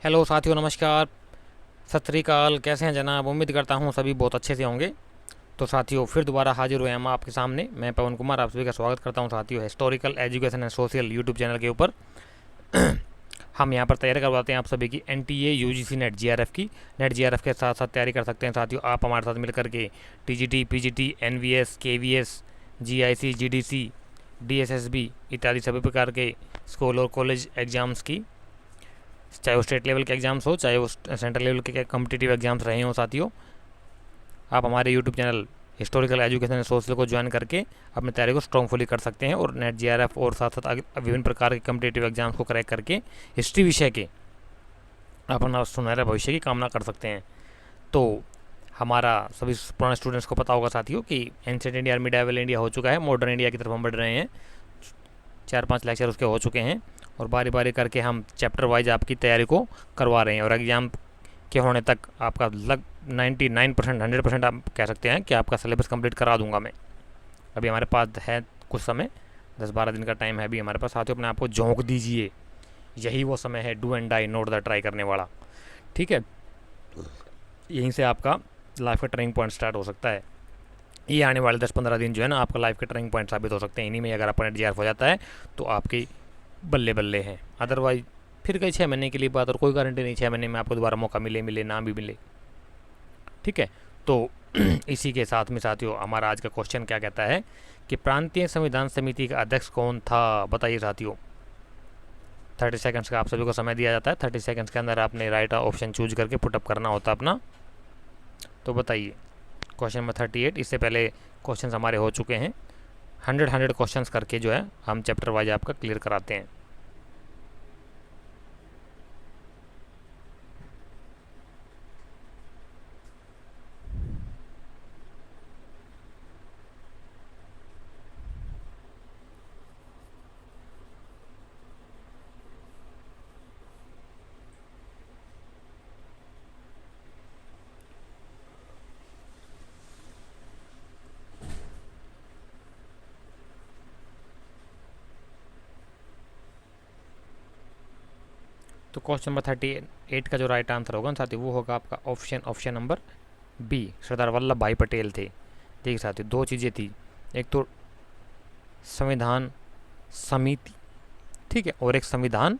Hello साथियों, नमस्कार। सत श्री अकाल। कैसे हैं जनाब? उम्मीद करता हूं सभी बहुत अच्छे से होंगे। तो साथियों, फिर दोबारा हाजिर हुए हम आपके सामने। मैं पवन कुमार आप सभी का स्वागत करता हूं साथियों historical education and social YouTube channel के ऊपर। हम यहां पर तैयारी करवाते हैं आप सभी की एनटीए यूजीसी नेट जीआरएफ की। नेट जीआरएफ के साथ साथ तैयारी कर सकते हैं साथियों आप हमारे साथ मिलकर के TGT, PGT, NVS, KVS, GIC, GDC, DSSB इत्यादि सभी प्रकार के स्कूल और कॉलेज एग्जाम्स की, चाहे वो स्टेट लेवल के एग्ज़ाम्स हो, चाहे वो सेंट्रल लेवल के कम्पिटिटिव एग्ज़ाम्स रहे हों साथियों। आप हमारे YouTube channel historical education and social को ज्वाइन करके अपनी तैयारी को स्ट्रॉन्गफुली कर सकते हैं और नेट जीआरएफ और साथ साथ विभिन्न प्रकार के कम्पिटिटिव एग्जाम्स को क्रैक करके हिस्ट्री विषय के अपना सुनहरा भविष्य की कामना कर सकते हैं। तो हमारा सभी पुराने स्टूडेंट्स को पता होगा साथियों कि एंशिएंट इंडिया, मिडाइवल इंडिया हो चुका है, मॉडर्न इंडिया की तरफ हम बढ़ रहे हैं। 4-5 लेक्चर उसके हो चुके हैं और बारी बारी करके हम चैप्टर वाइज आपकी तैयारी को करवा रहे हैं और एग्ज़ाम के होने तक आपका 99%, 100% आप कह सकते हैं कि आपका सिलेबस कंप्लीट करा दूंगा मैं। अभी हमारे पास है कुछ समय, 10-12 दिन का टाइम है अभी हमारे पास साथियों। अपने आप को झोंक दीजिए, यही वो समय है do and die not the try करने वाला। ठीक है, यहीं से आपका लाइफ का टर्निंग पॉइंट स्टार्ट हो सकता है। ये आने वाले 10-15 दिन जो है ना, आपका लाइफ के टर्निंग पॉइंट साबित हो सकते हैं। इन्हीं में अगर आपका नेट जीआरएफ हो जाता है तो आपकी बल्ले बल्ले हैं। अदरवाइज फिर गई 6 महीने के लिए बात और कोई गारंटी नहीं 6 महीने में आपको दोबारा मौका मिले ना भी मिले। ठीक है, तो इसी के साथ में साथियों हमारा आज का क्वेश्चन क्या कहता है कि प्रांतीय संविधान समिति का अध्यक्ष कौन था? बताइए साथियों। 30 सेकंड्स का आप सभी को समय दिया जाता है। 30 सेकंड्स के अंदर आपने राइट ऑप्शन चूज करके पुटअप करना होता है अपना। तो बताइए क्वेश्चन नंबर 38। इससे पहले क्वेश्चन हमारे हो चुके हैं 100 क्वेश्चंस करके जो है हम चैप्टर वाइज आपका क्लियर कराते हैं। तो क्वेश्चन नंबर 38 का जो राइट आंसर होगा साथी वो होगा आपका option number B, Sardar Vallabh भाई पटेल थे। देखिए साथी, दो चीज़ें थी, एक तो संविधान समिति, ठीक है, और एक संविधान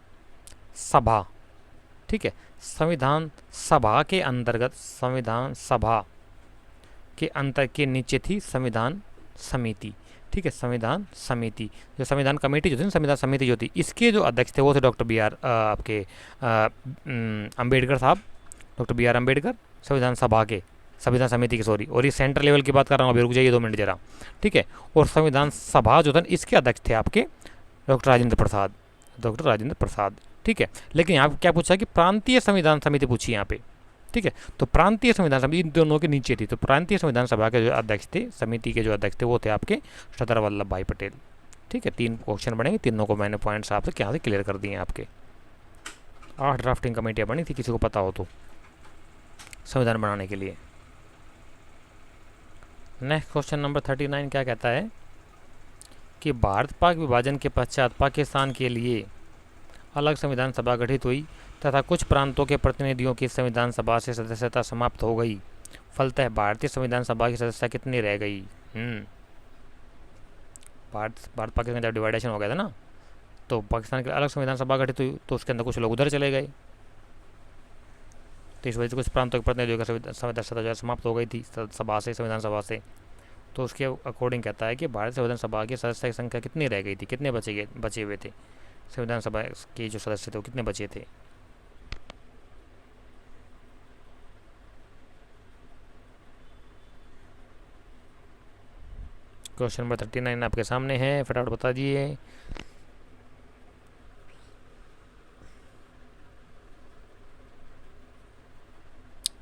सभा। ठीक है, संविधान सभा के अंतर्गत, संविधान सभा के अंतर के नीचे थी संविधान समिति। ठीक है, संविधान समिति, जो संविधान कमेटी जो थी ना, संविधान समिति जो थी, इसके जो अध्यक्ष थे वो थे डॉक्टर बी आर आपके अम्बेडकर साहब, डॉक्टर बी आर अम्बेडकर। संविधान सभा के, संविधान समिति की सॉरी, और ये सेंट्रल लेवल की बात कर रहा हूँ, अभी रुक जाइए 2 मिनट जरा। ठीक है, और संविधान सभा जो था इसके अध्यक्ष थे आपके डॉक्टर राजेंद्र प्रसाद, डॉक्टर राजेंद्र प्रसाद। ठीक है, लेकिन यहाँ क्या पूछा कि प्रांतीय संविधान समिति पूछी यहाँ पे। ठीक है, तो प्रांतीय संविधान समिति इन दोनों के नीचे थी। तो प्रांतीय संविधान सभा के जो अध्यक्ष थे, समिति के जो अध्यक्ष थे वो थे आपके सरदार वल्लभ भाई पटेल। ठीक है, 3 क्वेश्चन बनेंगे, तीनों को मैंने पॉइंट्स आपसे यहाँ से क्लियर कर दिए आपके। 8 ड्राफ्टिंग कमेटियाँ बनी थी, किसी को पता हो तो, संविधान बनाने के लिए। नेक्स्ट क्वेश्चन नंबर 39 क्या कहता है कि भारत पाक विभाजन के पश्चात पाकिस्तान के लिए अलग संविधान सभा गठित हुई तथा कुछ प्रांतों के प्रतिनिधियों की संविधान सभा से सदस्यता समाप्त हो गई। फलतः भारतीय संविधान सभा की सदस्यता कितनी रह गई? भारत पाकिस्तान जब डिवाइडेशन हो गया था ना, तो पाकिस्तान के अलग संविधान सभा गठित हुई तो उसके अंदर कुछ लोग उधर चले गए, तो इस वजह से कुछ प्रांतों के प्रतिनिधियों की सदस्यता जो समाप्त हो गई थी सभा से, संविधान सभा से। तो उसके अकॉर्डिंग कहता है कि भारतीय संविधान सभा की सदस्य की संख्या कितनी रह गई थी, कितने बचे हुए थे संविधान सभा के जो सदस्य थे वो कितने बचे थे? क्वेश्चन नंबर 39 आपके सामने है, फटाफट बता दीजिए।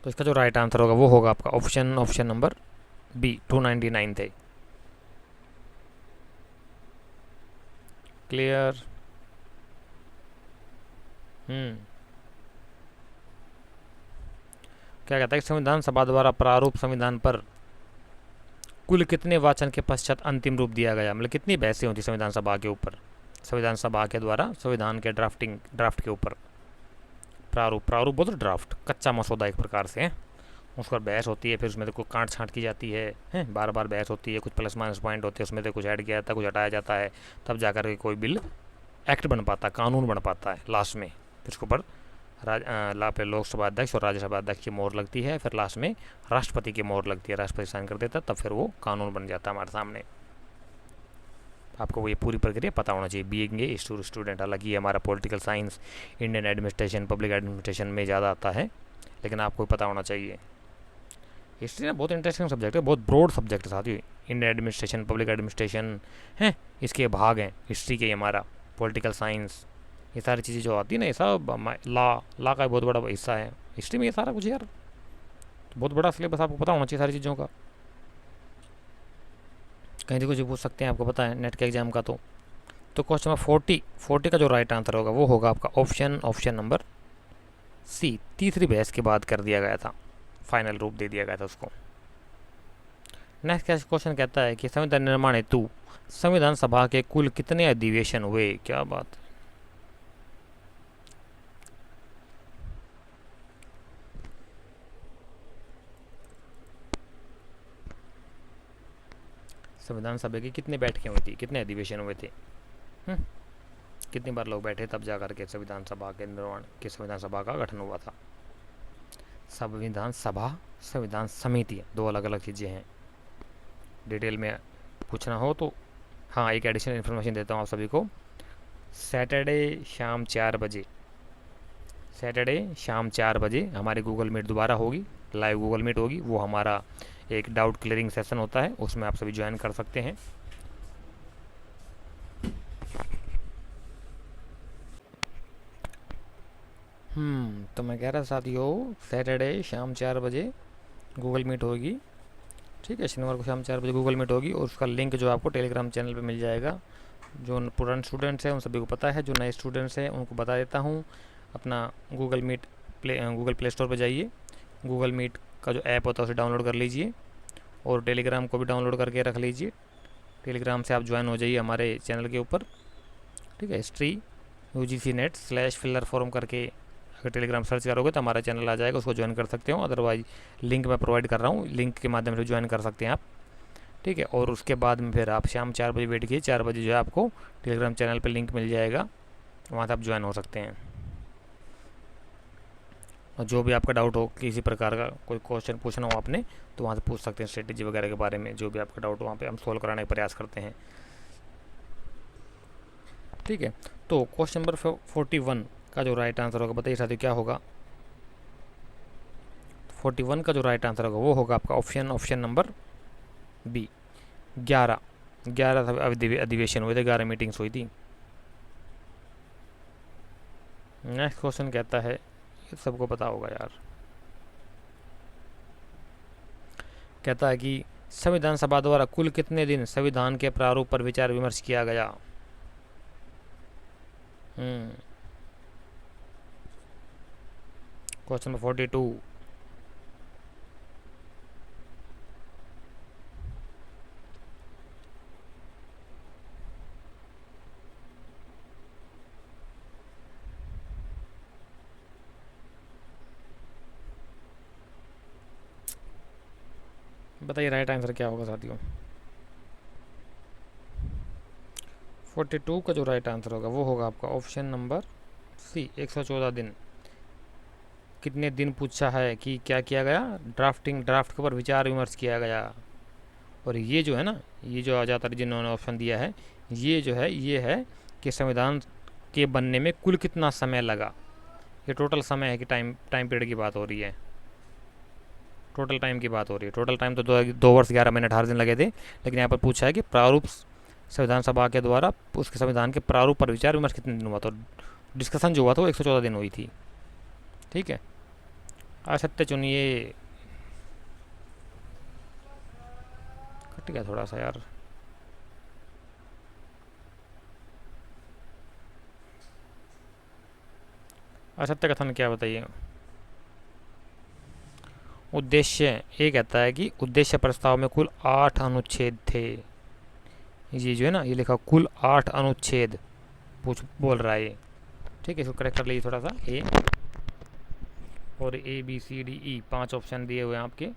तो इसका जो राइट आंसर होगा वो होगा आपका ऑप्शन नंबर बी, 299 थे। क्लियर? क्या कहता है कि संविधान सभा द्वारा प्रारूप संविधान पर कुल कितने वाचन के पश्चात अंतिम रूप दिया गया? मतलब कितनी बहसें होती संविधान सभा के ऊपर, संविधान सभा के द्वारा संविधान के ड्राफ्ट के ऊपर? प्रारूप, प्रारूप बोलते ड्राफ्ट, कच्चा मसौदा एक प्रकार से है। उस पर बहस होती है, फिर उसमें देखो काट छाँट की जाती है, बार बार बहस होती है, कुछ प्लस माइनस पॉइंट होते हैं उसमें, तो कुछ ऐड किया जाता है, कुछ हटाया जाता है, तब जाकर के कोई बिल एक्ट बन पाता है, कानून बन पाता है लास्ट में। फिर उसके ऊपर पे लोकसभा अध्यक्ष और राज्यसभा अध्यक्ष की मोहर लगती है, फिर लास्ट में राष्ट्रपति की मोहर लगती है, राष्ट्रपति साइन कर देता है, तब फिर वो कानून बन जाता है हमारे सामने। आपको ये पूरी प्रक्रिया पता होना चाहिए बीइंग ए स्टूडेंट। हालांकि हमारा political science, Indian administration, public administration में ज़्यादा आता है, लेकिन आपको पता होना चाहिए। हिस्ट्री ना बहुत इंटरेस्टिंग सब्जेक्ट है, बहुत ब्रॉड सब्जेक्ट है साथियों। इंडियन एडमिनिस्ट्रेशन, पब्लिक एडमिनिस्ट्रेशन है, इसके भाग हैं हिस्ट्री के। हमारा पॉलिटिकल साइंस, ये सारी चीज़ें जो आती है ना, ये सब लॉ का बहुत बड़ा हिस्सा है हिस्ट्री में, ये सारा कुछ यार। तो बहुत बड़ा सिलेबस आपको पता होना चाहिए सारी चीज़ों का। कहीं से कुछ पूछ सकते हैं, आपको पता है नेट के एग्जाम का। तो क्वेश्चन नंबर 40 का जो राइट आंसर होगा वो होगा आपका ऑप्शन नंबर सी। तीसरी बहस के बाद कर दिया गया था, फाइनल रूप दे दिया गया था उसको। नेक्स्ट क्वेश्चन कहता है कि संविधान निर्माण हेतु संविधान सभा के कुल कितने अधिवेशन हुए। क्या बात है, संविधान सभा की कितनी बैठकें हुई थी, कितने अधिवेशन हुए थे, कितनी बार लोग बैठे तब जाकर के संविधान सभा के निर्माण के संविधान सभा का गठन हुआ था। संविधान सभा, संविधान समिति, दो अलग अलग चीज़ें हैं। डिटेल में पूछना हो तो हाँ, एक एडिशनल इन्फॉर्मेशन देता हूँ आप सभी को। सैटरडे शाम 4 बजे हमारी गूगल मीट दोबारा होगी, लाइव गूगल मीट होगी। वो हमारा एक डाउट क्लियरिंग सेशन होता है, उसमें आप सभी ज्वाइन कर सकते हैं। तो मैं कह रहा साथियों, सैटरडे शाम 4 बजे गूगल मीट होगी, ठीक है। शनिवार को शाम 4 बजे गूगल मीट होगी, और उसका लिंक जो आपको टेलीग्राम चैनल पे मिल जाएगा। जो पुराने स्टूडेंट्स हैं उन सभी को पता है, जो नए स्टूडेंट्स हैं उनको बता देता हूँ। अपना गूगल प्ले स्टोर पर जाइए, गूगल मीट का जो ऐप होता है उसे डाउनलोड कर लीजिए, और टेलीग्राम को भी डाउनलोड करके रख लीजिए। टेलीग्राम से आप ज्वाइन हो जाइए हमारे चैनल के ऊपर, ठीक है। हिस्ट्री UGC net/फिलर फॉरम करके अगर टेलीग्राम सर्च करोगे तो हमारा चैनल आ जाएगा, उसको ज्वाइन कर सकते हो। अदरवाइज लिंक मैं प्रोवाइड कर रहा हूँ, लिंक के माध्यम से ज्वाइन कर सकते हैं आप, ठीक है। और उसके बाद में फिर आप शाम 4 बजे वेट कीजिए, 4 बजे जो है आपको टेलीग्राम चैनल पर लिंक मिल जाएगा, वहाँ से आप ज्वाइन हो सकते हैं। और जो भी आपका डाउट हो, किसी प्रकार का कोई क्वेश्चन पूछना हो आपने, तो वहाँ से पूछ सकते हैं, स्ट्रेटेजी वगैरह के बारे में। जो भी आपका डाउट हो वहाँ पे हम सोल्व कराने का प्रयास करते हैं, ठीक है। तो क्वेश्चन नंबर 41 का जो राइट आंसर होगा, बताइए साथियों क्या होगा। 41 का जो राइट आंसर होगा वो होगा आपका ऑप्शन नंबर बी। 11 अधिवेशन हुए थे, 11 मीटिंग्स हुई थी। नेक्स्ट क्वेश्चन कहता है, ये सबको पता होगा यार, कहता है कि संविधान सभा द्वारा कुल कितने दिन संविधान के प्रारूप पर विचार विमर्श किया गया। Question number 42। बताइए राइट आंसर क्या होगा साथियों। 42 का जो राइट आंसर होगा वो होगा आपका ऑप्शन नंबर सी, 114 दिन। कितने दिन पूछा है कि क्या किया गया, ड्राफ्ट के ऊपर विचार विमर्श किया गया। और ये जो है ना, ये जो ज़्यादातर जिन्होंने ऑप्शन दिया है, ये है कि संविधान के बनने में कुल कितना समय लगा। ये टोटल समय है कि टाइम पीरियड की बात हो रही है, टोटल टाइम की बात हो रही है। टोटल टाइम तो 2 वर्ष 11 महीने 18 दिन लगे थे, लेकिन यहाँ पर पूछा है कि प्रारूप संविधान सभा के द्वारा उसके संविधान के प्रारूप पर विचार विमर्श कितने दिन हुआ। तो डिस्कशन जो हुआ था वो 114 दिन हुई थी, ठीक है। असत्य चुनिए, कट गया थोड़ा सा यार। असत्य कथन क्या, बताइए। उद्देश्य, ये कहता है कि उद्देश्य प्रस्ताव में कुल 8 अनुच्छेद थे। ये जो है ना, ये लिखा कुल 8 अनुच्छेद बोल रहा है ये, ठीक है। इसको करेक्ट कर लीजिए थोड़ा सा। ये और A B C D E 5 option दिए हुए हैं आपके,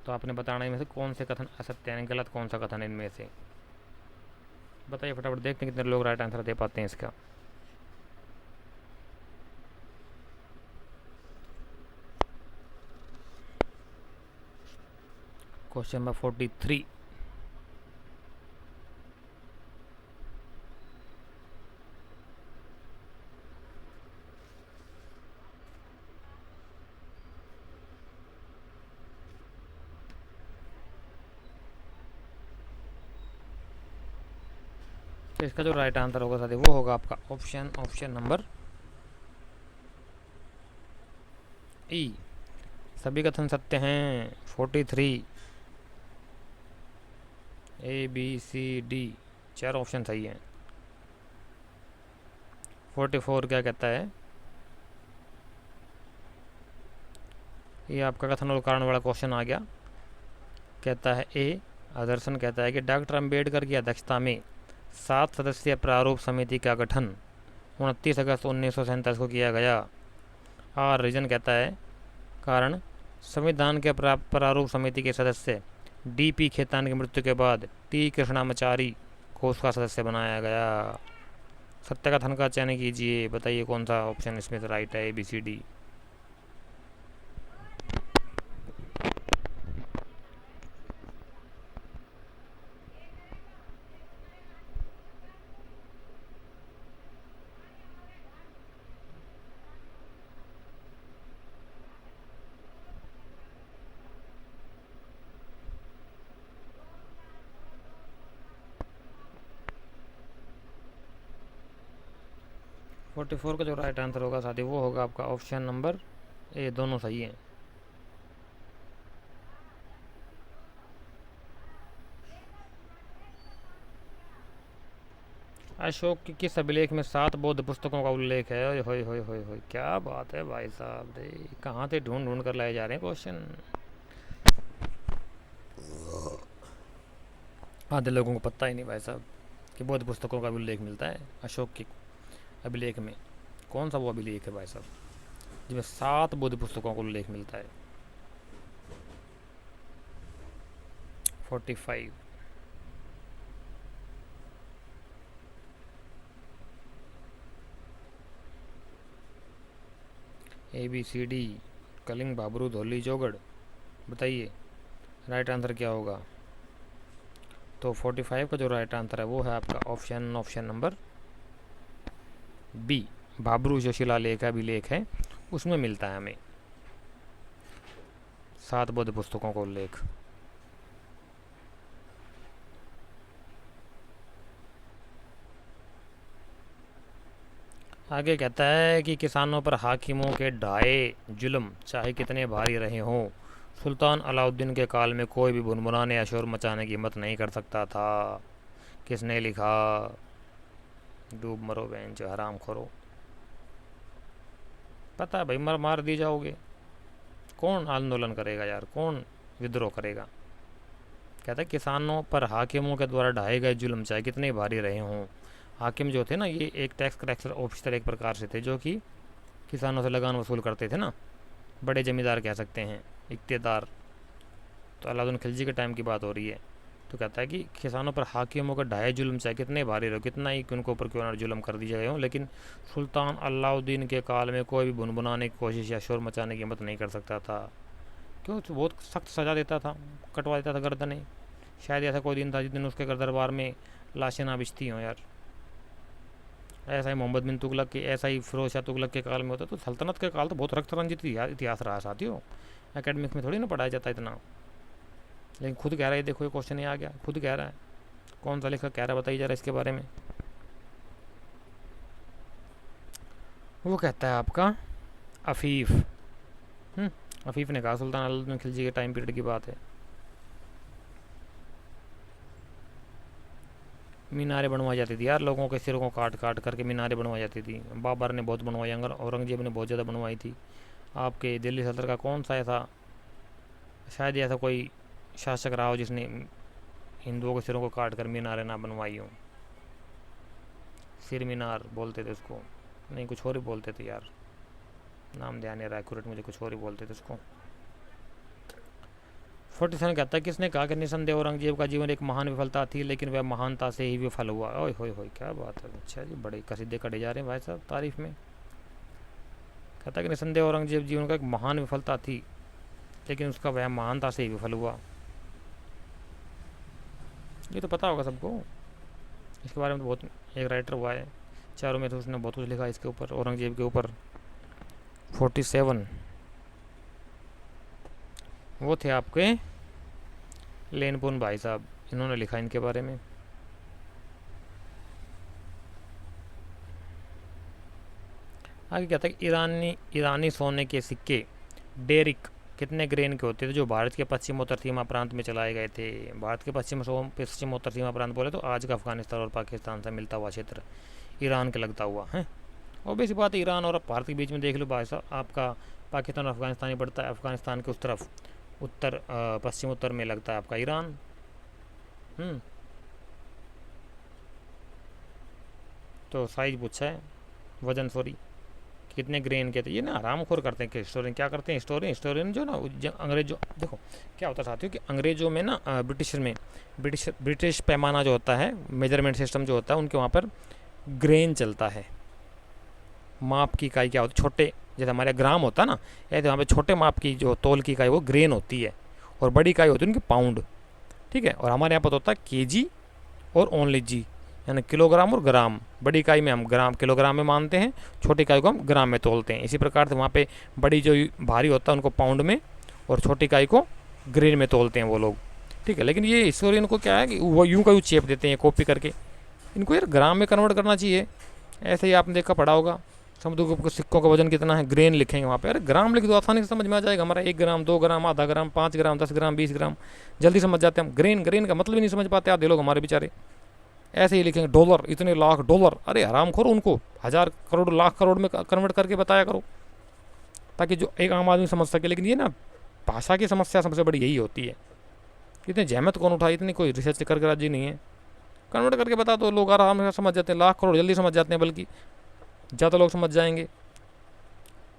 तो आपने बताना इनमें से कौन से कथन असत्य यानी गलत, कौन सा कथन इनमें से। बताइए फटाफट, देखते हैं कितने लोग राइट आंसर दे पाते हैं इसका। Question number 43। तो इसका जो राइट आंसर होगा साथी वो होगा आपका ऑप्शन नंबर ई, सभी कथन सत्य हैं। 43 A B C D 4 option सही हैं। 44 क्या कहता है, ये आपका कथन और कारण वाला क्वेश्चन आ गया। कहता है ए, आदर्शन कहता है कि डॉक्टर अंबेडकर की अध्यक्षता में 7 सदस्यीय प्रारूप समिति का गठन 29 अगस्त 1947 को किया गया। आर रीजन कहता है कारण, संविधान के प्रारूप समिति के सदस्य डीपी खेतान की मृत्यु के बाद टी कृष्णामाचारी को उसका सदस्य बनाया गया। सत्य कथन का चयन कीजिए, बताइए कौन सा ऑप्शन इसमें से राइट है, A B C D. Forty four का जो राइट आंसर होगा साथी वो होगा आपका ऑप्शन नंबर ए, दोनों सही हैं। अशोक की किस अभिलेख में 7 बौद्ध पुस्तकों का उल्लेख है? ओए होए होए होए होए, क्या बात है भाई साहब रे, कहाँ से ढूंढ ढूंढ कर लाए जा रहे हैं क्वेश्चन। आधे लोगों को पता ही नहीं भाई साहब कि बौद्ध पुस्तकों का उल्लेख मिलता है अशोक के अभिलेख में। कौन सा वो अभिलेख है भाई साहब जिसमें 7 बौद्ध पुस्तकों का उल्लेख मिलता है? 45 A B C D, Kalinga, Babru, Dhauli, Chaugarh. बताइए राइट आंसर क्या होगा। तो 45 का जो राइट आंसर है वो है आपका ऑप्शन नंबर बी, भाब्रू जो शिलालेख है, अभिलेख है, उसमें मिलता है हमें 7 बौद्ध पुस्तकों का उल्लेख। आगे कहता है कि किसानों पर हाकिमों के ढाए जुल्म चाहे कितने भारी रहे हों, सुल्तान अलाउद्दीन के काल में कोई भी भुनभुनाने या शोर मचाने की हिम्मत नहीं कर सकता था। किसने लिखा? डूब मरो बहन जो हराम खोरो। पता है भाई, मर मार दी जाओगे। कौन आंदोलन करेगा यार, कौन विद्रोह करेगा? कहता है किसानों पर हाकिमों के द्वारा ढाए गए जुल्म चाहे कितने भारी रहे हों। हाकिम जो थे ना, ये एक टैक्स कलेक्टर ऑफिसर एक प्रकार से थे जो कि किसानों से लगान वसूल करते थे ना, बड़े जमींदार कह सकते हैं, इक्तेदार। तो अलाउद्दीन खिलजी के टाइम की बात हो रही है। तो कहता है कि किसानों पर हाकिमों का ढाए जुल्म चाहे कितने भारी रहो, कितना ही उनके ऊपर क्यों ना जुल्म कर दिए गए हों, लेकिन सुल्तान अलाउद्दीन के काल में कोई भी भुनभुनाने की कोशिश या शोर मचाने की हिम्मत नहीं कर सकता था। क्यों? तो बहुत सख्त सज़ा देता था, कटवा देता था गर्दनें। शायद ऐसा कोई दिन था जिस दिन उसके दरबार में लाशें ना बिछती हों यार। ऐसा ही मोहम्मद बिन तुगलक के, ऐसा ही फिरोज शाह तुगलक के काल में होता। तो सल्तनत के काल तो बहुत रक्त रंजित इतिहास रहा साथियों, एकेडमिक्स में थोड़ी ना पढ़ाया जाता इतना। लेकिन खुद कह रहा है, देखो ये क्वेश्चन ही आ गया, खुद कह रहा है। कौन सा लेखक कह रहा है, बताइए जरा इसके बारे में। वो कहता है आपका अफीफ। अफीफ ने कहा सुल्तान अलाउद्दीन खिलजी के टाइम पीरियड की बात है। मीनारें बनवाई जाती थी यार, लोगों के सिरों को काट काट करके मीनारें बनवाई जाती थी। बाबर ने बहुत बनवाई, औरंगजेब ने बहुत ज़्यादा बनवाई थी। आपके दिल्ली सल्तनत का कौन सा ऐसा, शायद ऐसा कोई शासक रहा हो जिसने हिंदुओं के सिरों को काट कर मीनारें ना बनवाई हो। सिर मीनार बोलते थे उसको, नहीं कुछ और ही बोलते थे यार, नाम ध्यान नहीं रहा एक्यूरेट, मुझे कुछ और ही बोलते थे उसको। 47 कहता है किसने कहा कि निसंदेह औरंगजेब का जीवन एक महान विफलता थी लेकिन वह महानता से ही विफल हुआ। ओए होए होए, क्या बात है। अच्छा जी, बड़े कसीदे कटे जा रहे हैं भाई साहब तारीफ में। कहता है कि निसंदेह औरंगजेब जीवन का एक महान विफलता थी लेकिन उसका वह महानता से ही विफल हुआ। ये तो पता होगा सबको, इसके बारे में तो बहुत, एक राइटर हुआ है चारों में, तो उसने बहुत कुछ लिखा इसके ऊपर, औरंगजेब के ऊपर। 47 वो थे आपके लेनपुन भाई साहब, इन्होंने लिखा इनके बारे में। आगे कहता है कि ईरानी सोने के सिक्के डेरिक कितने ग्रेन के होते थे जो भारत के पश्चिमोत्तर सीमा प्रांत में चलाए गए थे। भारत के पश्चिमोत्तर सीमा प्रांत बोले तो आज का अफगानिस्तान और पाकिस्तान से मिलता हुआ क्षेत्र, ईरान के लगता हुआ है। और बेसी बात है, ईरान और भारत के बीच में देख लो भाई साहब, आपका पाकिस्तान और अफगानिस्तान ही पड़ता है। अफगानिस्तान के उस तरफ उत्तर पश्चिमोत्तर में लगता है आपका ईरान। तो साइज पूछा है, वजन सॉरी, कितने ग्रेन के थे। ये ना आरामखोर करते हैं कि हिस्टोरियन क्या करते हैं, हिस्टोरियन जो ना अंग्रेजों, देखो क्या होता है साथियों कि अंग्रेजों में ना ब्रिटिश पैमाना जो होता है, मेजरमेंट सिस्टम जो होता है, उनके वहाँ पर ग्रेन चलता है। माप की इकाई क्या होती है, छोटे, जैसे हमारे ग्राम होता है ना, ऐसे वहाँ पे छोटे माप की जो तौल की इकाई वो ग्रेन होती है, और बड़ी इकाई होती है उनकी पाउंड। ठीक है, और हमारे यहाँ पर होता है केजी और ओनली जी, यानी किलोग्राम और ग्राम। बड़ी इकाई में हम ग्राम किलोग्राम में मानते हैं, छोटी इकाई को हम ग्राम में तोलते हैं। इसी प्रकार से वहाँ पे बड़ी जो भारी होता है उनको पाउंड में, और छोटी इकाई को ग्रेन में तोलते हैं वो लोग। ठीक है, लेकिन ये हिस्टोरियन को क्या है कि वो यूँ का यूँ चेप देते हैं कॉपी करके, इनको यार ग्राम में कन्वर्ट करना चाहिए। ऐसे ही आपने देखा पढ़ा होगा, समुद्रगुप्त सिक्कों का वजन कितना है, ग्रेन लिखेंगे वहाँ पे। अरे ग्राम लिख दो, आसानी से समझ में आ जाएगा। हमारा 1 ग्राम, 2 ग्राम, आधा ग्राम, 5 ग्राम, 10 ग्राम, 20 ग्राम, जल्दी समझ जाते हैं हम। ग्रेन का मतलब ही नहीं समझ पाते आधे लोग हमारे बेचारे। ऐसे ही लिखेंगे डॉलर, इतने लाख डॉलर। अरे हराम खोर, उनको हजार करोड़ लाख करोड़ में कन्वर्ट करके बताया करो, ताकि जो एक आम आदमी समझ सके। लेकिन ये ना भाषा की समस्या सबसे बड़ी यही होती है, इतनी जहमत कौन उठाए, इतनी कोई रिसर्च करके राजी नहीं है। कन्वर्ट करके बता दो, लोग आराम से समझ जाते हैं, लाख करोड़ जल्दी समझ जाते हैं, बल्कि ज़्यादा लोग समझ जाएंगे।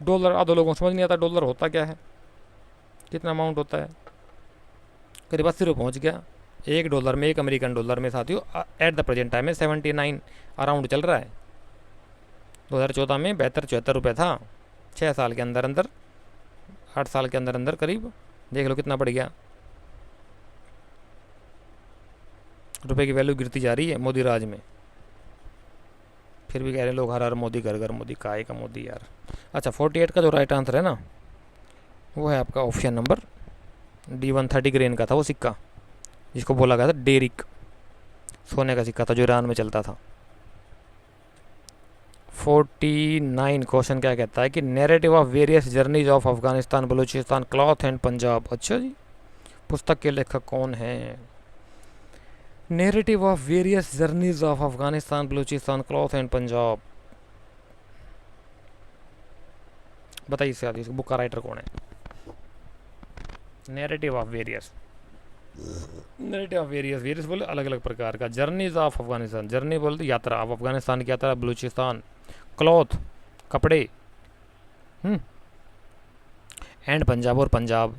डॉलर आधे लोगों को समझ नहीं आता डॉलर होता क्या है, कितना अमाउंट होता है। करीब 80 रुपये पहुँच गया $1 में, 1 अमेरिकन डॉलर में साथियों, एट द प्रेजेंट टाइम में 79 अराउंड चल रहा है। 2014 में 72-74 रुपये था। 6 साल के अंदर अंदर, 8 साल के अंदर अंदर करीब देख लो कितना बढ़ गया। रुपए की वैल्यू गिरती जा रही है मोदी राज में। फिर भी कह रहे हैं लोग हर हर मोदी, घर घर मोदी, काय का मोदी यार। अच्छा, 48 का जो राइट आंसर है ना, वो है आपका ऑप्शन नंबर डी। 130 ग्रेन का था वो सिक्का, जिसको बोला गया था डेरिक, सोने का सिक्का था जो ईरान में चलता था। 49 क्वेश्चन क्या कहता है कि narrative of various journeys of Afghanistan, Balochistan, cloth and Punjab. अच्छा जी, पुस्तक के लेखक कौन है? Narrative of various journeys of Afghanistan, Balochistan, cloth and Punjab. बताइए इससे आगे बुक का राइटर कौन है? नैरेटिव ऑफ वेरियस वेरियस बोले अलग अलग प्रकार का। जर्नीज ऑफ अफगानिस्तान, जर्नी बोलते यात्रा, ऑफ अफगानिस्तान की यात्रा, बलूचिस्तान, क्लॉथ कपड़े, एंड पंजाब, और पंजाब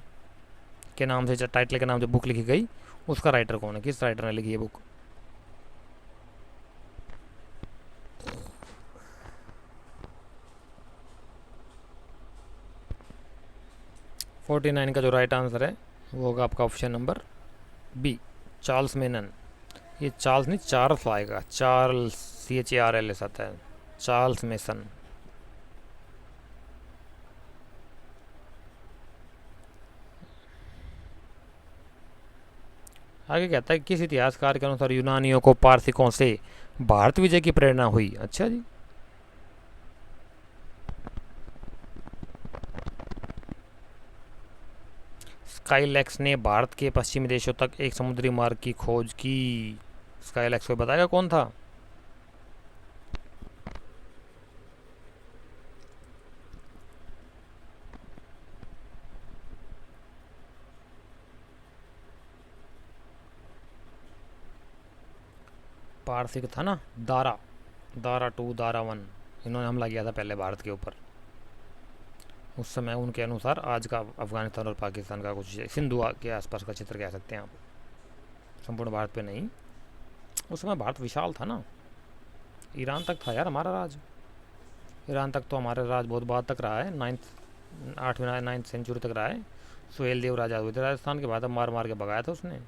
के नाम से, टाइटल के नाम से बुक लिखी गई, उसका राइटर कौन है, किस राइटर ने लिखी है बुक? फोर्टी 49 का जो राइट आंसर है वो होगा आपका option number B, Charles Menon. ये चार्ल्स नहीं, चार्ल्स आएगा, चार्ल्स, CHARLS आता है, चार्ल्स मेसन। आगे कहता है किस इतिहासकार के अनुसार यूनानियों को पारसिकों से भारत विजय की प्रेरणा हुई? अच्छा जी, स्काईलैक्स ने भारत के पश्चिमी देशों तक एक समुद्री मार्ग की खोज की। स्काईलैक्स को बताएगा कौन था? पारसिक था ना, दारा 2, दारा 1, इन्होंने हमला किया था पहले भारत के ऊपर। उस समय उनके अनुसार आज का अफगानिस्तान और पाकिस्तान का कुछ सिंधु के आसपास का क्षेत्र कह सकते हैं आप, संपूर्ण भारत पे नहीं। उस समय भारत विशाल था ना, ईरान तक था यार हमारा राज। ईरान तक तो हमारा राज बहुत बाद तक रहा है, 9th सेंचुरी तक रहा है। सुहेल देव राजा हुए थे राजस्थान के, बाद अब मार मार के भगाया था उसने।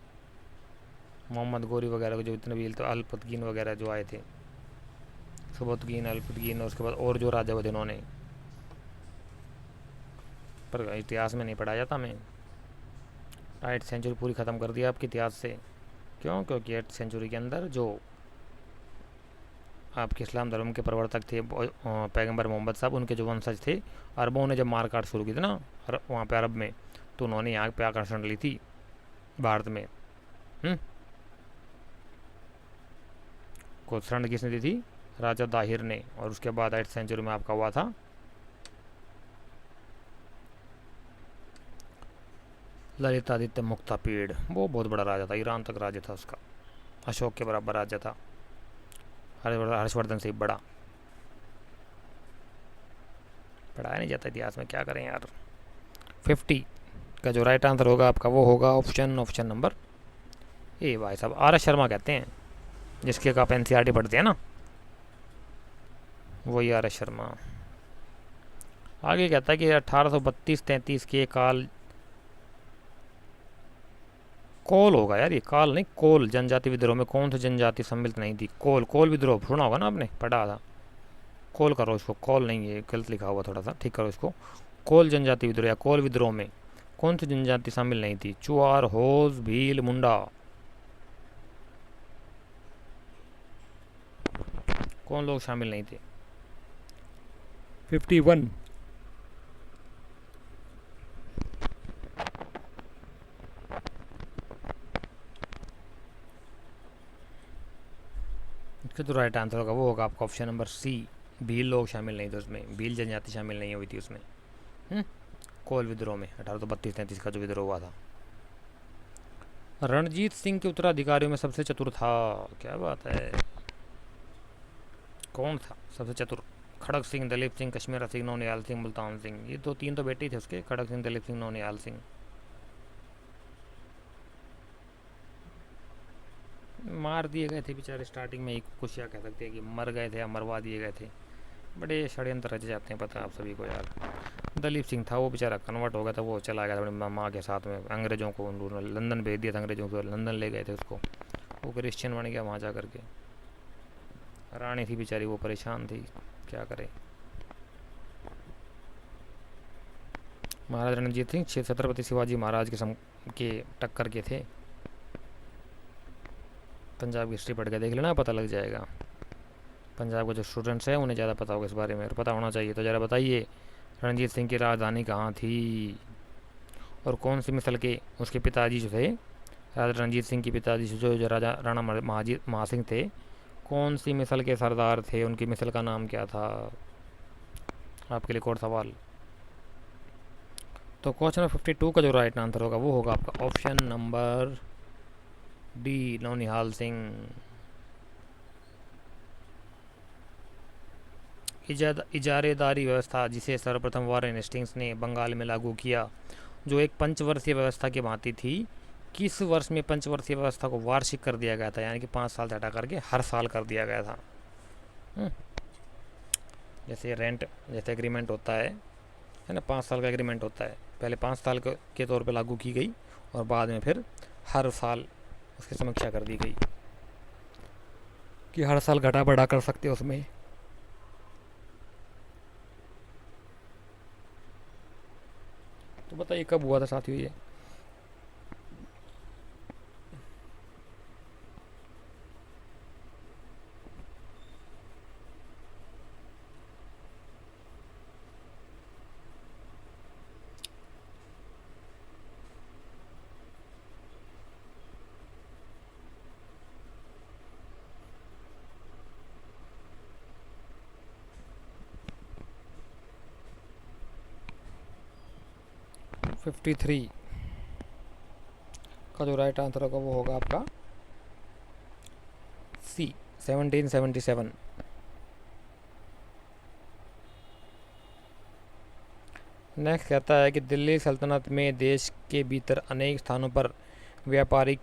मोहम्मद गोरी वगैरह को जो इतने भी तो अल्पतगीन वगैरह जो आए थे, सुबतगीन अल्पतगीन, और उसके बाद और जो राजा हुए थे उन्होंने, पर इतिहास में नहीं पढ़ा जाता। मैं 8th सेंचुरी पूरी ख़त्म कर दिया आपके इतिहास से। क्यों? क्योंकि 8th सेंचुरी के अंदर जो आपके इस्लाम धर्म के प्रवर्तक थे पैगंबर मोहम्मद साहब, उनके जो वंशज थे, अरबों ने जब मार काट शुरू की थी ना वहाँ पे अरब में, तो उन्होंने यहाँ पे आकर्षण ली थी भारत में। को शरण किसने दी थी? राजा दाहिर ने। और उसके बाद 8th सेंचुरी में आपका हुआ था ललितादित्य मुक्तापीड़, वो बहुत बड़ा राजा था, ईरान तक राज्य था उसका, अशोक के बराबर राज्य था, हर्षवर्धन से बड़ा। पढ़ाया नहीं जाता इतिहास में, क्या करें यार। 50 का जो राइट आंसर होगा आपका वो होगा ऑप्शन नंबर ए। भाई साहब आर एस शर्मा कहते हैं, जिसके आप एनसीईआरटी पढ़ते हैं ना, वही आर एस शर्मा। आगे कहता है कि 1832-33 के काल, कोल होगा यार ये, काल नहीं कोल, जनजाति विद्रोह में कौन सी जनजाति सम्मिलित नहीं थी? कोल विद्रोह सुना होगा ना आपने, पढ़ा था। कोल करो इसको, कॉल नहीं है, गलत लिखा हुआ थोड़ा सा, ठीक करो इसको। कोल जनजाति विद्रोह या कोल विद्रोह में कौन सी जनजाति शामिल नहीं थी? चुआर, होज, भील, मुंडा, कौन लोग शामिल नहीं थे? 51। इसका जो राइट आंसर होगा वो होगा आपका ऑप्शन नंबर सी, भील लोग शामिल नहीं थे उसमें, भील जनजाति शामिल नहीं हुई थी उसमें। कोल विद्रोह में 1832-33 का जो विद्रोह हुआ था। रणजीत सिंह के उत्तराधिकारियों में सबसे चतुर था, क्या बात है, कौन था सबसे चतुर? खड़क सिंह, दलीप सिंह, कश्मीरा सिंह, नौनियाल सिंह, मुल्तान सिंह। ये दो तीन तो बेटे ही थे उसके, खड़क सिंह, दलीप सिंह, नौनियाल सिंह। मार दिए गए थे बेचारे स्टार्टिंग में ही, कुछ या कह सकते हैं कि मर गए थे या मरवा दिए गए थे। बड़े षड्यंत्र रचे जाते हैं, पता है आप सभी को यार। दलीप सिंह था वो बेचारा कन्वर्ट हो गया था, वो चला गया था अपनी माँ के साथ में, अंग्रेज़ों को लंदन भेज दिया था, अंग्रेज़ों को लंदन ले गए थे उसको, वो क्रिश्चियन बन गया वहाँ जा करके। रानी थी बेचारी, वो परेशान थी, क्या करे। महाराज रणजीत सिंह छत्रपति शिवाजी महाराज के टक्कर के थे। पंजाब की हिस्ट्री पढ़ के देख लेना, पता लग जाएगा। पंजाब के जो स्टूडेंट्स हैं उन्हें ज़्यादा पता होगा इस बारे में, और पता होना चाहिए। तो ज़रा बताइए रणजीत सिंह की राजधानी कहाँ थी, और कौन सी मिसल के उसके पिताजी जो थे, राजा रणजीत सिंह के पिताजी जो राजा राणा महासिंह थे, कौन सी मिसल के सरदार थे, उनकी मिसल का नाम क्या था? आपके लिए एक और सवाल। तो क्वेश्चन नंबर 52 का जो राइट आंसर होगा वो होगा आपका ऑप्शन नंबर डी, नौनिहाल सिंह। इजारेदारी व्यवस्था, जिसे सर्वप्रथम वारेन हेस्टिंग्स ने बंगाल में लागू किया, जो एक पंचवर्षीय व्यवस्था की भांति थी, किस वर्ष में पंचवर्षीय व्यवस्था को वार्षिक कर दिया गया था, यानी कि 5 साल से हटा करके हर साल कर दिया गया था। जैसे रेंट, जैसे एग्रीमेंट होता है ना, 5 साल का एग्रीमेंट होता है, पहले 5 साल के तौर पे लागू की गई, और बाद में फिर हर साल उसकी समीक्षा कर दी गई कि हर साल घटा बढ़ा कर सकते उसमें। तो बताइए कब हुआ था साथियों ये? तो 53 का जो राइट आंसर होगा वो होगा आपका सी, 1777। नेक्स्ट कहता है कि दिल्ली सल्तनत में देश के भीतर अनेक स्थानों पर व्यापारिक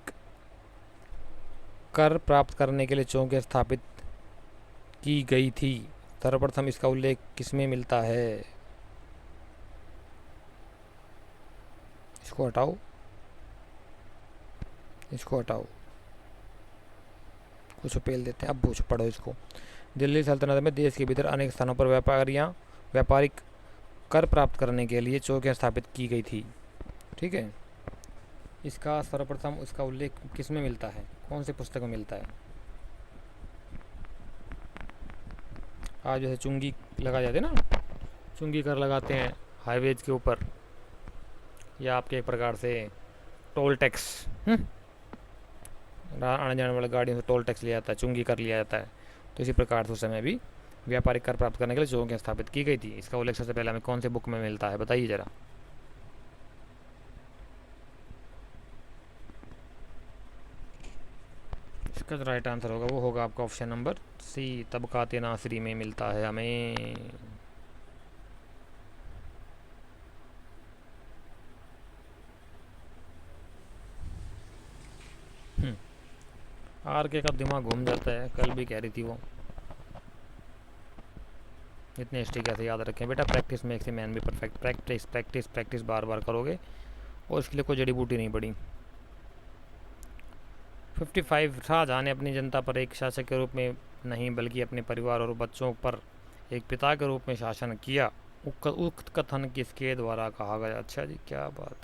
कर प्राप्त करने के लिए चौकियां स्थापित की गई थी। सर्वप्रथम इसका उल्लेख किसमें मिलता है? इसको हटाओ, इसको हटाओ, कुछ पेल देते हैं। अब पूछ पढ़ो इसको। दिल्ली सल्तनत में देश के भीतर अनेक स्थानों पर व्यापारिक कर प्राप्त करने के लिए चौकियां स्थापित की गई थी। ठीक है, इसका सर्वप्रथम इसका उल्लेख किस में मिलता है, कौन सी पुस्तक में मिलता है? आज जैसे चुंगी लगा जाते हैं ना, चुंगी कर लगाते हैं हाईवेज के ऊपर, या आपके एक प्रकार से टोल टैक्स, आने जाने वाली गाड़ियों से टोल टैक्स लिया जाता है, चुंगी कर लिया जाता है। तो इसी प्रकार से उस समय भी व्यापारिक कर प्राप्त करने के लिए चौकियां स्थापित की गई थी। इसका उल्लेख सबसे पहले हमें कौन से बुक में मिलता है, बताइए जरा। इसका जो राइट आंसर होगा वो होगा आपका ऑप्शन नंबर सी, तबकात नासिरी में मिलता है हमें। आर के का दिमाग घूम जाता है, कल भी कह रही थी वो। इतने हिस्ट्री कैसे याद रखें बेटा, practice makes a man be perfect. Practice practice practice बार बार करोगे और इसके लिए कोई जड़ी बूटी नहीं पड़ी। 55, शाहजहाँ ने अपनी जनता पर एक शासक के रूप में नहीं बल्कि अपने परिवार और बच्चों पर एक पिता के रूप में शासन किया। उक्त कथन किसके द्वारा कहा गया? अच्छा जी, क्या बात।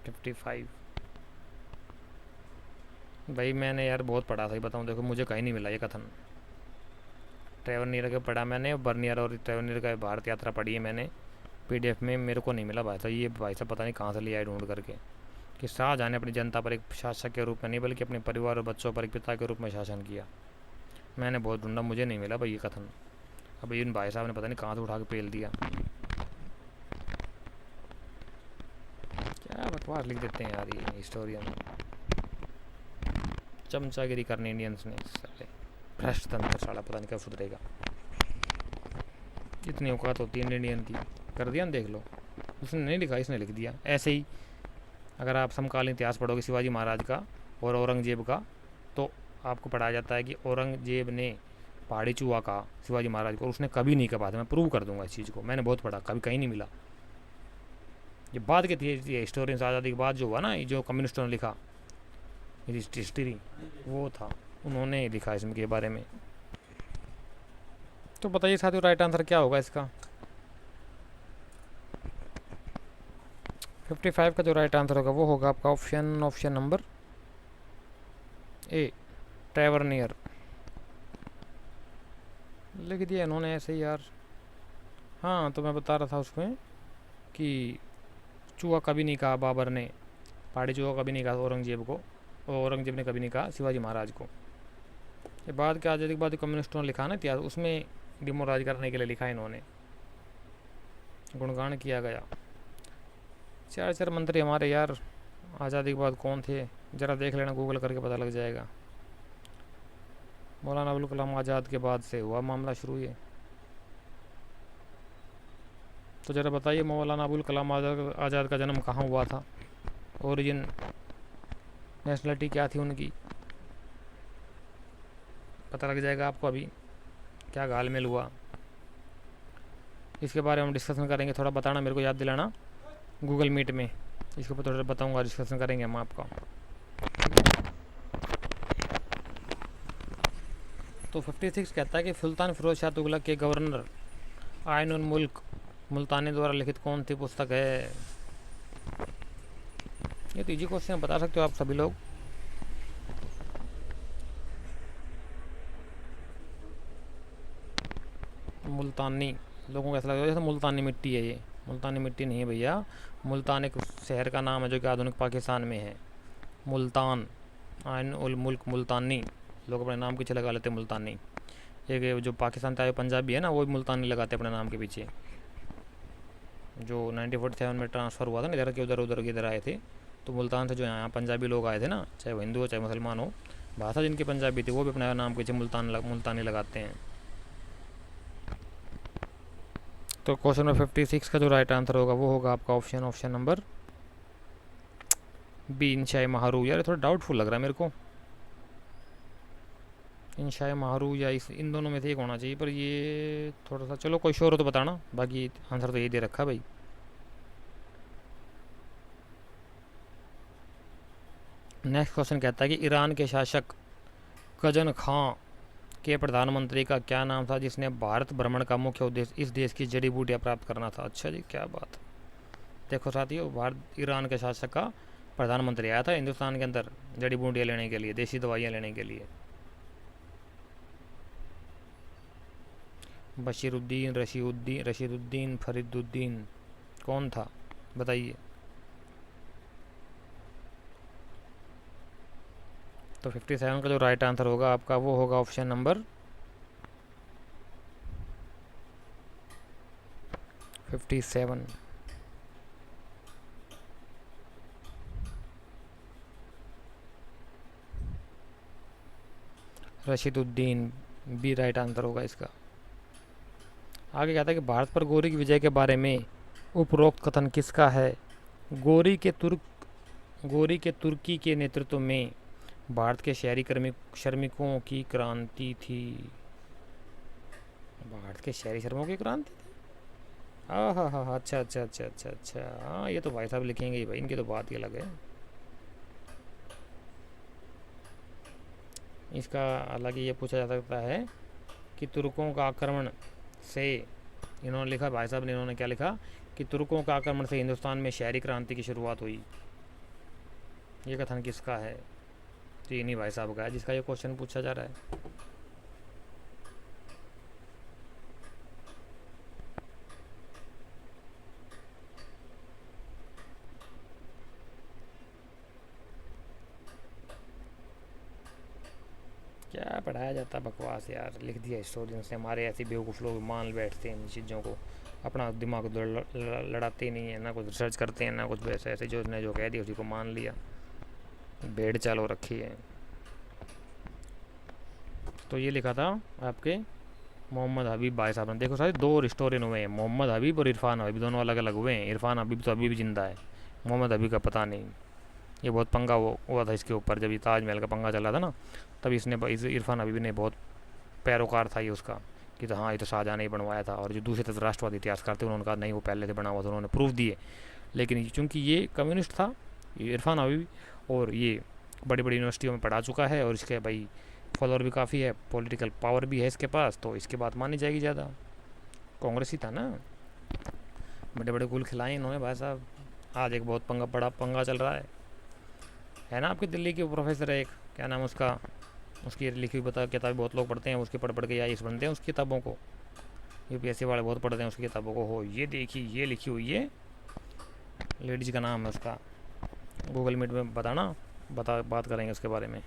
55 भाई मैंने यार बहुत पढ़ा, सही बताऊँ देखो, मुझे कहीं नहीं मिला ये कथन। ट्रेवरनियर का पढ़ा मैंने, बर्नियर और ट्रेवरनियर का भारत यात्रा पढ़ी है मैंने पीडीएफ में, मेरे को नहीं मिला भाई साहब। ये भाई साहब पता नहीं कहाँ से लिया है ढूंढ करके, कि शाहजहाँ ने अपनी जनता पर एक शासक के रूप में नहीं बल्कि अपने परिवार और बच्चों पर एक पिता के रूप में शासन किया। मैंने बहुत ढूंढा, मुझे नहीं मिला भाई ये कथन। अब इन भाई साहब ने पता नहीं कहाँ से उठा के पेल दिया, क्या बकवास लिख देते हैं यार ये हिस्टोरियन। चमचागिरी करनी इंडियंस ने, साले भ्रष्ट तंत्र, साला पता नहीं कब सुधरेगा। इतनी औकात होती है इंडियन की, कर दिया ना, देख लो। उसने नहीं लिखा, इसने लिख दिया ऐसे ही। अगर आप समकालीन इतिहास पढ़ोगे शिवाजी महाराज का और औरंगजेब का, तो आपको पढ़ाया जाता है कि औरंगजेब ने पहाड़ी चूहा कहा शिवाजी महाराज को, और उसने कभी नहीं कहा था। मैं प्रूव कर दूंगा इस चीज़ को, मैंने बहुत पढ़ा, कभी कहीं नहीं मिला। ये बाद के थी हिस्टोरियंस, आज़ादी के बाद जो हुआ ना, जो कम्युनिस्टों ने लिखा हिस्ट्री, वो था, उन्होंने लिखा इसके बारे में। तो बताइए साथियों, राइट आंसर क्या होगा इसका? 55 का जो राइट आंसर होगा वो होगा आपका ऑप्शन नंबर ए, ट्रेवरनियर। लिख दिया इन्होंने ऐसे ही यार। हाँ, तो मैं बता रहा था उसमें कि चूहा कभी नहीं कहा बाबर ने, पहाड़ी चूहा कभी नहीं कहा औरंगजेब को, और औरंगजेब ने कभी नहीं कहा शिवाजी महाराज को। ये बाद के आज़ादी के बाद कम्युनिस्टों ने लिखा ना इतिहास, उसमें डिमोराइज करने के लिए लिखा इन्होंने, गुणगान किया गया। चार मंत्री हमारे यार आज़ादी के बाद कौन थे, ज़रा देख लेना, गूगल करके पता लग जाएगा। मौलाना अबुल कलाम आज़ाद के बाद से हुआ मामला शुरू ये। तो ज़रा बताइए मौलाना अबुल कलाम आज़ाद का जन्म कहाँ हुआ था, ओरिजिन, नेशनलिटी क्या थी उनकी, पता लग जाएगा आपको अभी क्या घालमेल हुआ। इसके बारे में हम डिस्कशन करेंगे, थोड़ा बताना मेरे को, याद दिलाना गूगल मीट में, इसके ऊपर थोड़ा बताऊंगा, डिस्कशन करेंगे हम आपका। तो 56 कहता है कि सुल्तान फिरोज शाह तुगलक के गवर्नर आइन उल मुल्क मुल्तानी द्वारा लिखित कौन सी पुस्तक है? ये तो इजी क्वेश्चन बता सकते हो आप सभी लोग। मुल्तानी, लोगों को ऐसा लगता है जैसे मुल्तानी मिट्टी है, ये मुल्तानी मिट्टी नहीं है भैया। मुल्तान एक शहर का नाम है जो कि आधुनिक पाकिस्तान में है, मुल्तान। आइन उल मुल्क मुल्तानी, लोग अपने नाम के पीछे लगा लेते हैं मुल्तानी। एक जो पाकिस्तान का पंजाबी है ना, वो भी मुल्तानी लगाते हैं अपने नाम के पीछे। जो 1947 में ट्रांसफ़र हुआ था ना इधर के उधर के इधर आए थे, तो मुल्तान से जो यहाँ पंजाबी लोग आए थे ना, चाहे वो हिंदू हो चाहे मुसलमान हो, भाषा जिनकी पंजाबी थी, वो भी अपने नाम के पीछे मुल्तानी लगाते हैं। तो क्वेश्चन नंबर 56 का जो राइट आंसर होगा वो होगा आपका ऑप्शन नंबर बी, इंशाए महारू। यार थोड़ा डाउटफुल लग रहा है मेरे को, इंशाए महारू या इन दोनों में से एक होना चाहिए, पर ये थोड़ा सा, चलो कोई श्योर हो तो बताना, बाकी आंसर तो यही दे रखा भाई। नेक्स्ट क्वेश्चन कहता है कि ईरान के शासक कजन खां के प्रधानमंत्री का क्या नाम था जिसने भारत भ्रमण का मुख्य उद्देश्य इस देश की जड़ी बूटियाँ प्राप्त करना था। अच्छा जी, क्या बात। देखो साथियों, भारत ईरान के शासक का प्रधानमंत्री आया था हिंदुस्तान के अंदर जड़ी बूटियाँ लेने के लिए, देसी दवाइयाँ लेने के लिए। बशीरुद्दीन, रशीदुद्दीन, फरीदुद्दीन, कौन था बताइए। तो 57 का जो राइट आंसर होगा आपका वो होगा option number 57। Rashiduddin B right answer होगा इसका। आगे कहता है कि भारत पर गौरी की विजय के बारे में उपरोक्त कथन किसका है। गौरी के तुर्की के नेतृत्व में भारत के शहरी श्रमिकों की क्रांति थी। भारत के शहरी श्रमिकों की क्रांति थी। हाँ, अच्छा। हाँ, ये तो भाई साहब लिखेंगे ही भाई, इनकी तो बात ही अलग है। इसका अलग ये पूछा जा सकता है कि तुर्कों का आक्रमण से, इन्होंने लिखा भाई साहब ने, इन्होंने क्या लिखा कि तुर्कों का आक्रमण से हिंदुस्तान में शहरी क्रांति की शुरुआत हुई। ये कथन किसका है। तो ये नहीं भाई साहब का है जिसका ये क्वेश्चन पूछा जा रहा है। क्या पढ़ाया जाता बकवास यार, लिख दिया हिस्टोरियंस ने। हमारे ऐसे बेवकूफ़ लोग मान बैठते हैं इन चीज़ों को, अपना दिमाग लड़ाते नहीं है, ना कुछ रिसर्च करते हैं, ना कुछ वैसे ऐसे जो ने जो कह दिया उसी को मान लिया, भेड़ चाल हो रखी है। तो ये लिखा था आपके मोहम्मद हबीब भाई साहब ने। देखो सारे दो हिस्टोरियन हुए हैं, मोहम्मद हबीब और इरफान हबीब, दोनों अलग अलग हुए हैं। इरफान हबीब तो अभी भी जिंदा है, मोहम्मद हबीब का पता नहीं। ये बहुत पंगा हुआ था इसके ऊपर, जब ये ताजमहल का पंगा चला था ना, तब इरफान हबीब ने बहुत पैरोकार था ये उसका, कि तो हाँ ये तो शाहजहाँ ने बनवाया था। और जो दूसरे तरफ राष्ट्रवादी इतिहासकार थे उन्होंने कहा नहीं वो पहले से बना हुआ था, उन्होंने प्रूफ दिए। लेकिन चूँकि ये कम्युनिस्ट था ये इरफान हबीब, और ये बड़ी बड़ी यूनिवर्सिटियों में पढ़ा चुका है, और इसके भाई फॉलोअर भी काफ़ी है, पॉलिटिकल पावर भी है इसके पास, तो इसके बात मानी जाएगी ज़्यादा। कांग्रेस ही था ना, बड़े बड़े गुल खिलाए इन्होंने भाई साहब। आज एक बहुत बड़ा पंगा चल रहा है ना। आपकी दिल्ली के प्रोफेसर है एक, क्या नाम उसका, उसकी लिखी हुई किताबें बहुत लोग पढ़ते हैं, उसकी पढ़ के आईएएस बनते हैं उसकी किताबों को। यूपीएससी वाले बहुत पढ़ते हैं उसकी किताबों को। हो ये देखी, ये लिखी हुई है, लेडीज का नाम है उसका, गूगल मीट में बताना, बात करेंगे उसके बारे में।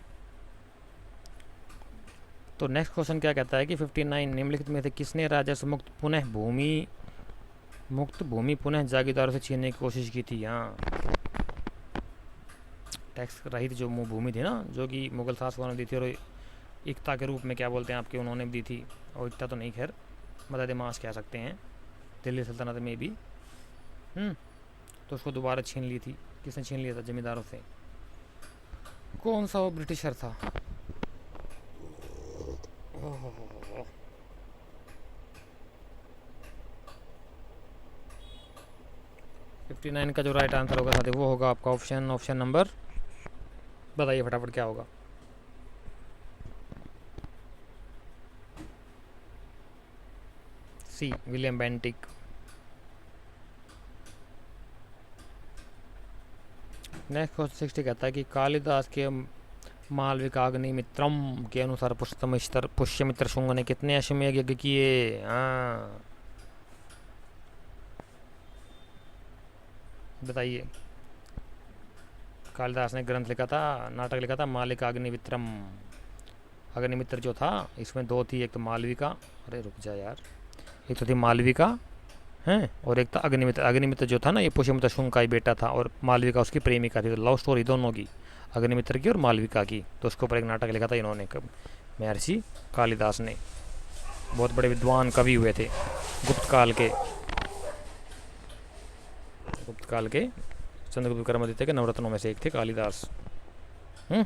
तो नेक्स्ट क्वेश्चन क्या कहता है कि 59 निम्नलिखित में से किसने राजस्व मुक्त भूमि पुनः जागीरदारों से छीनने की कोशिश की थी। यहाँ टैक्स रहित जो भूमि थी ना, जो कि मुगल शासकों ने दी थी, और एकता के रूप में क्या बोलते हैं आपके, उन्होंने भी दी थी। और एकता तो नहीं, खैर मदद मास कह सकते हैं, दिल्ली सल्तनत में भी। तो उसको दोबारा छीन ली थी। किसने छीन लिया था जमींदारों से। कौन सा वो ब्रिटिशर था। 59 का जो राइट आंसर होगा साथी वो होगा आपका ऑप्शन नंबर, बताइए फटाफट क्या होगा। सी, विलियम बेंटिक। नेक्स्ट क्वेश्चन 60 कहता है कि कालिदास के मालविकाग्निमित्रम के अनुसार पुष्यमित्र शुंग ने कितने अश्वमेध यज्ञ किए। हाँ बताइए। कालिदास ने ग्रंथ लिखा था, नाटक लिखा था मालिका अग्निमित्रम। अग्निमित्र जो था इसमें दो थी, एक तो मालविका, अरे रुक जा यार, एक तो थी मालविका हैं, और एक था अग्निमित्र। अग्निमित्र जो था ना ये पुष्यमित्र शुंग का ही बेटा था, और मालविका उसकी प्रेमिका थी। तो लव स्टोरी दोनों की, अग्निमित्र की और मालविका की। तो उसके ऊपर एक नाटक लिखा था इन्होंने, महर्षि कालिदास ने। बहुत बड़े विद्वान कवि हुए थे गुप्त काल के। काल के चंद्रगुप्त विक्रमादित्य के नवरत्नों में से एक थे कालिदास। हम्म।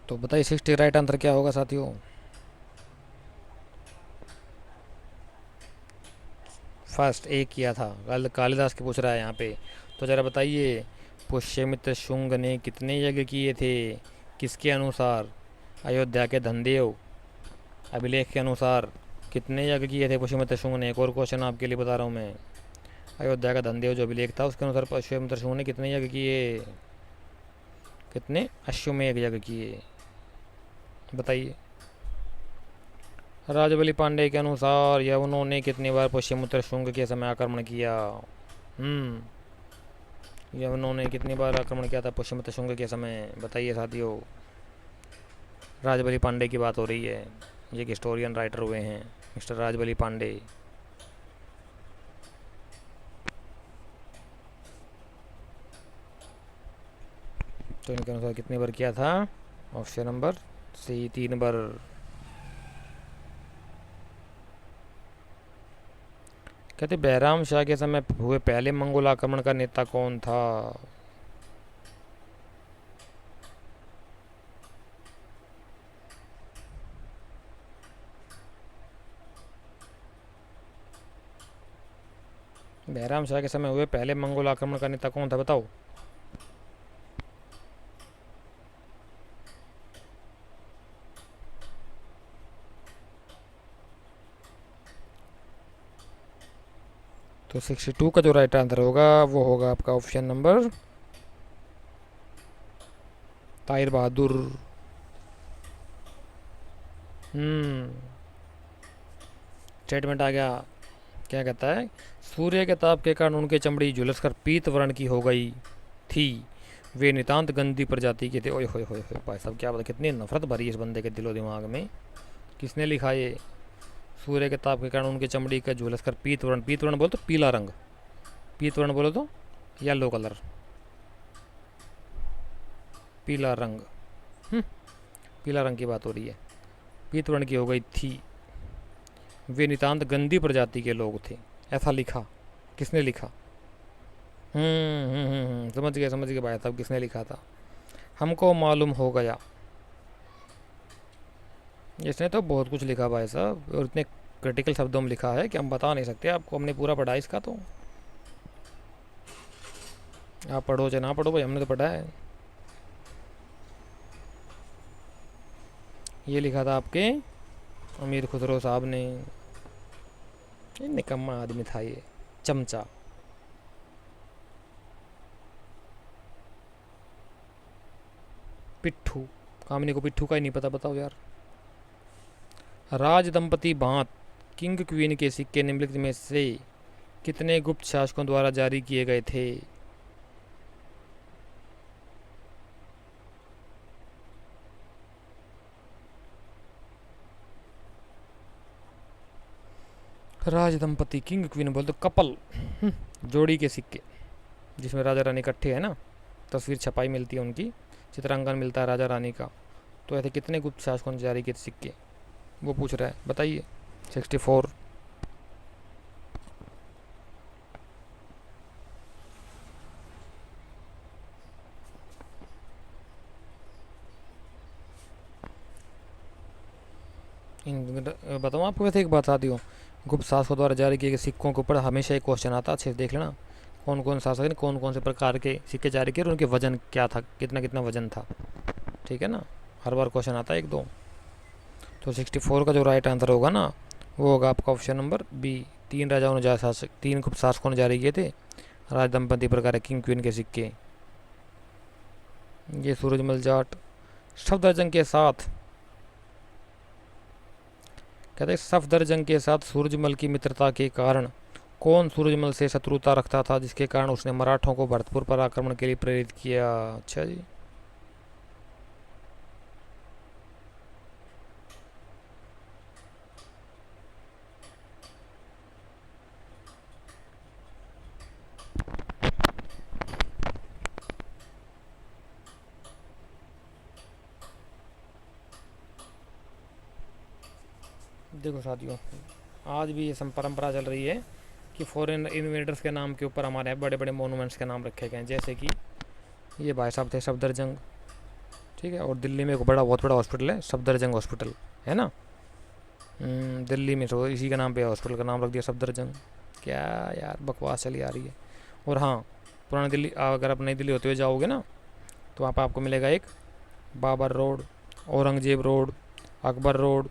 तो बताइए 60 राइट आंसर क्या होगा साथियों? फर्स्ट एक किया था, कालिदास की पूछ रहा है यहाँ पे। तो ज़रा बताइए, पुष्यमित्र शुंग ने कितने यज्ञ किए थे? किसके अनुसार? अयोध्या के धनदेव अभिलेख के अनुसार कितने यज्ञ किए थे पुष्यमित्र शुंग ने? एक और क्वेश्चन आपके लिए बता रहा हूँ मैं। अयोध्या का धनदेव जो अभिलेख था उसके अनुसार पुष्यमित्र शुंग ने कितने यज्ञ किए? कितने अश्वमेध यज्ञ किए? बताइए। राजबली पांडे के अनुसार यवनों ने कितनी बार पुष्यमित्र शुंग के समय आक्रमण किया? यवनों ने कितनी बार आक्रमण किया था पुष्यमित्र शुंग के समय? बताइए साथियों। राजबली पांडे की बात हो रही है, ये हिस्टोरियन राइटर हुए हैं मिस्टर राजबली पांडे। तो इनके अनुसार कितनी बार किया था? ऑप्शन नंबर सी 3 बार। कहते बैराम शाह के समय हुए पहले मंगोल आक्रमण का नेता कौन था? बैराम शाह के समय हुए पहले मंगोल आक्रमण का नेता कौन था? बताओ। तो 62 का जो राइट आंसर होगा वो होगा आपका ऑप्शन नंबर ताहिर बहादुर। स्टेटमेंट आ गया। क्या कहता है? सूर्य के ताप के कारण उनकी चमड़ी झुलसकर पीत वर्ण की हो गई थी। वे नितांत गंदी प्रजाति के थे। ओए होए होए होए भाई साहब, क्या बता, कितनी नफरत भरी इस बंदे के दिलो दिमाग में। किसने लिखा ये? सूर्य के ताप के कारण उनकी चमड़ी का झुलसकर पीत वर्ण, पीत वर्ण बोलो तो पीला रंग, पीत वर्ण बोलो तो येलो कलर, पीला रंग। पीला रंग की बात हो रही है। पीत वर्ण की हो गई थी। वे नितांत गंदी प्रजाति के लोग थे, ऐसा लिखा। किसने लिखा? समझ गए भाई साहब किसने लिखा था। हमको मालूम हो गया। इसने तो बहुत कुछ लिखा भाई साहब, और इतने क्रिटिकल शब्दों में लिखा है कि हम बता नहीं सकते आपको। हमने पूरा पढ़ा इसका, तो आप पढ़ो चाहे ना पढ़ो भाई, हमने तो पढ़ा है। ये लिखा था आपके अमीर खुसरो साहब ने। ये निकम्मा आदमी था ये, चमचा। पिट्ठू। कामिनी को पिट्ठू का ही नहीं पता, बताओ यार। राज दंपति भांत किंग क्वीन के सिक्के निम्नलिखित में से कितने गुप्त शासकों द्वारा जारी किए गए थे? राज दंपति किंग क्वीन बोल तो कपल, जोड़ी के सिक्के जिसमें राजा रानी इकट्ठे है ना, तस्वीर छपाई मिलती है उनकी, चित्रांकन मिलता है राजा रानी का। तो ऐसे कितने गुप्त शासकों ने जारी किए सिक्के, वो पूछ रहा है। बताइए। 64। बताऊँ आपको? वैसे एक बात आती हूँ, गुप्त शासकों द्वारा जारी किए गए सिक्कों के ऊपर हमेशा एक क्वेश्चन आता है, अच्छे से देख लेना। कौन कौन शासक ने कौन कौन से प्रकार के सिक्के जारी किए और उनके वजन क्या था, कितना कितना वजन था, ठीक है ना। हर बार क्वेश्चन आता है एक दो। तो 64 का जो राइट आंसर होगा ना, वो होगा आपका ऑप्शन नंबर बी। 3 गुप्त शासकों ने जारी किए थे राज दंपति प्रकार किंग क्वीन के सिक्के। ये सूरजमल जाट सफदरजंग के साथ, कहते सफदरजंग के साथ सूरजमल की मित्रता के कारण कौन सूरजमल से शत्रुता रखता था, जिसके कारण उसने मराठों को भरतपुर पर आक्रमण के लिए प्रेरित किया? अच्छा जी। देखो साथियों, आज भी ये परंपरा चल रही है कि फॉरेन इन्वेडर्स के नाम के ऊपर हमारे यहाँ बड़े बड़े मोनूमेंट्स के नाम रखे गए हैं। जैसे कि ये भाई साहब थे सफदरजंग, ठीक है। और दिल्ली में एक बहुत बड़ा हॉस्पिटल है सफदरजंग हॉस्पिटल, है ना। दिल्ली में तो इसी के नाम पे हॉस्पिटल का नाम रख दिया सफदरजंग। क्या यार बकवास चली आ रही है। और हाँ, पुरानी दिल्ली, अगर आप नई दिल्ली होते हुए जाओगे ना, तो वहाँ पर आपको मिलेगा एक Babar road, Aurangzeb road, Akbar road,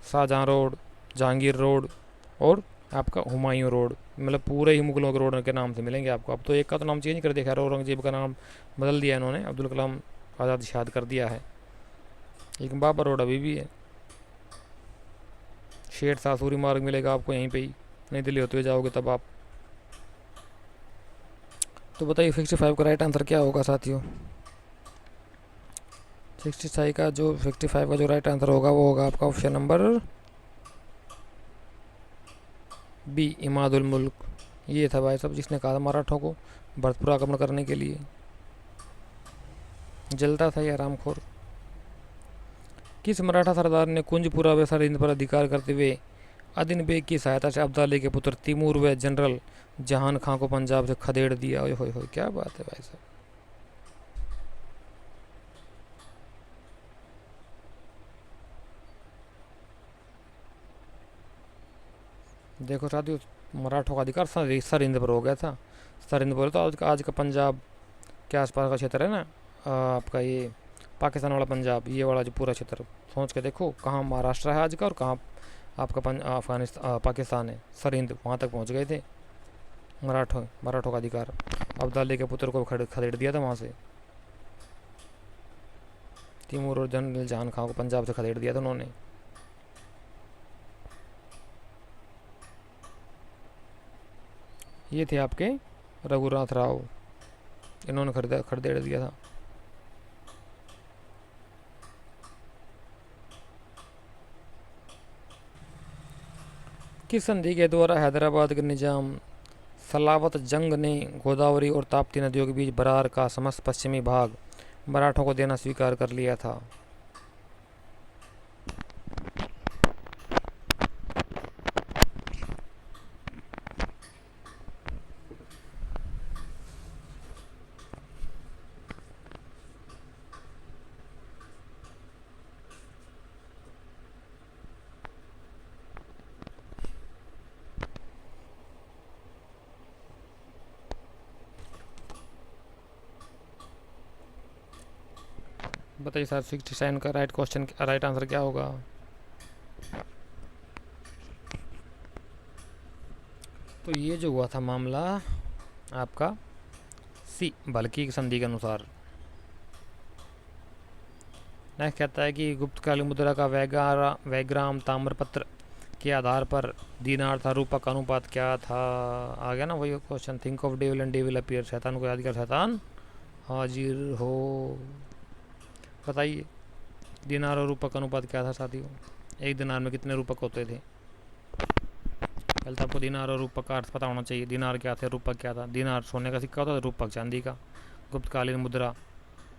Shahjahan road, Jahangir road और आपका हुमायूं रोड। मतलब पूरे ही मुगलों के रोड के नाम से मिलेंगे आपको। अब तो एक का तो नाम चेंज कर दिया, खैर औरंगजेब का नाम बदल दिया इन्होंने, अब्दुल कलाम आज़ाद शाद कर दिया है, लेकिन बाबर रोड अभी भी है। शेर शाह सूरी मार्ग मिलेगा आपको यहीं पे ही, नई दिल्ली होते हुए जाओगे तब आप। तो बताइए 65 का राइट आंसर क्या होगा साथियों। 65 का जो राइट आंसर होगा वो होगा आपका ऑप्शन नंबर बी, इमादुल मुल्क। ये था भाई साहब जिसने कहा था मराठों को भरतपुर आक्रमण करने के लिए। जलता था ये आरामखोर। किस मराठा सरदार ने कुंजपुरा व सरहिंद पर अधिकार करते हुए अदिन बेग की सहायता से अब्दाली के पुत्र तिमूर व जनरल जहान खां को पंजाब से खदेड़ दिया। ओए होए होए, क्या बात है भाई साहब। देखो साथियों, मराठों का अधिकार सरहिंद पर हो गया था। सरहिंद बोले तो आज का पंजाब के आसपास का क्षेत्र है ना, आपका ये पाकिस्तान वाला पंजाब, ये वाला जो पूरा क्षेत्र, सोच के देखो कहाँ महाराष्ट्र है आज का और कहाँ आपका अफगानिस्तान पाकिस्तान है। सरहिंद वहाँ तक पहुँच गए थे मराठों का अधिकार। अब्दाली के पुत्र को खदेड़ दिया था वहाँ से। तिमूर और जनरल जहान खां को पंजाब से खदेड़ दिया था उन्होंने। ये थे आपके रघुनाथ राव, इन्होंने खदेड़ दिया था। किस संधि के द्वारा हैदराबाद के निजाम सलावत जंग ने गोदावरी और ताप्ती नदियों के बीच बरार का समस्त पश्चिमी भाग मराठों को देना स्वीकार कर लिया था। बताइए सर 67 का राइट आंसर क्या होगा। तो ये जो हुआ था मामला आपका सी, बल्कि की संधि के अनुसार। नेक्स्ट कहता है कि गुप्तकालीन मुद्रा का वैग्राम ताम्रपत्र के आधार पर दीनार था रूपक अनुपात क्या था। आ गया ना वही question, think of devil and devil appear, शैतान को याद कर शैतान हाजिर हो। बताइए दीनार और रूपक अनुपात क्या था साथियों। एक दिनार में कितने रूपक होते थे। पहले तो आपको दीनार और रूपक का अर्थ पता होना चाहिए। दीनार क्या थे, रूपक क्या था। दीनार सोने का सिक्का होता था, रूपक चांदी का। गुप्तकालीन मुद्रा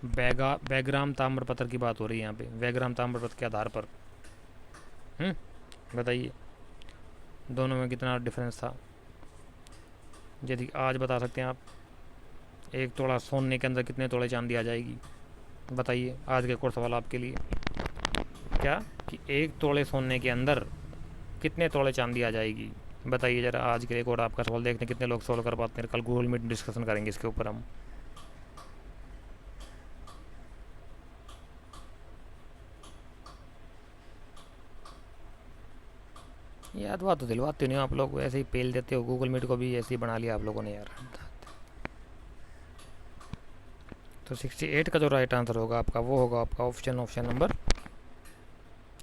वैग्राम ताम्रपत्र की बात हो रही है यहाँ पे, वैग्राम ताम्रपत्र के आधार पर। बताइए दोनों में कितना डिफरेंस था। यदि आज बता सकते हैं आप, एक तोड़ा सोने के अंदर कितने तोड़े चांदी आ जाएगी। बताइए आज के कोर्स सवाल आपके लिए, क्या कि एक तोड़े सोने के अंदर कितने तोड़े चांदी आ जाएगी। बताइए ज़रा आज के एक और आपका सवाल, देखते हैं कितने लोग सॉल्व कर पाते हैं। कल गूगल मीट डिस्कशन करेंगे इसके ऊपर हम। याद बात तो दिलवाते नहीं हो आप लोग, ऐसे ही पेल देते हो। गूगल मीट को भी ऐसे ही बना लिया आप लोगों ने यार। तो 68 का जो राइट आंसर होगा आपका वो होगा आपका ऑप्शन नंबर,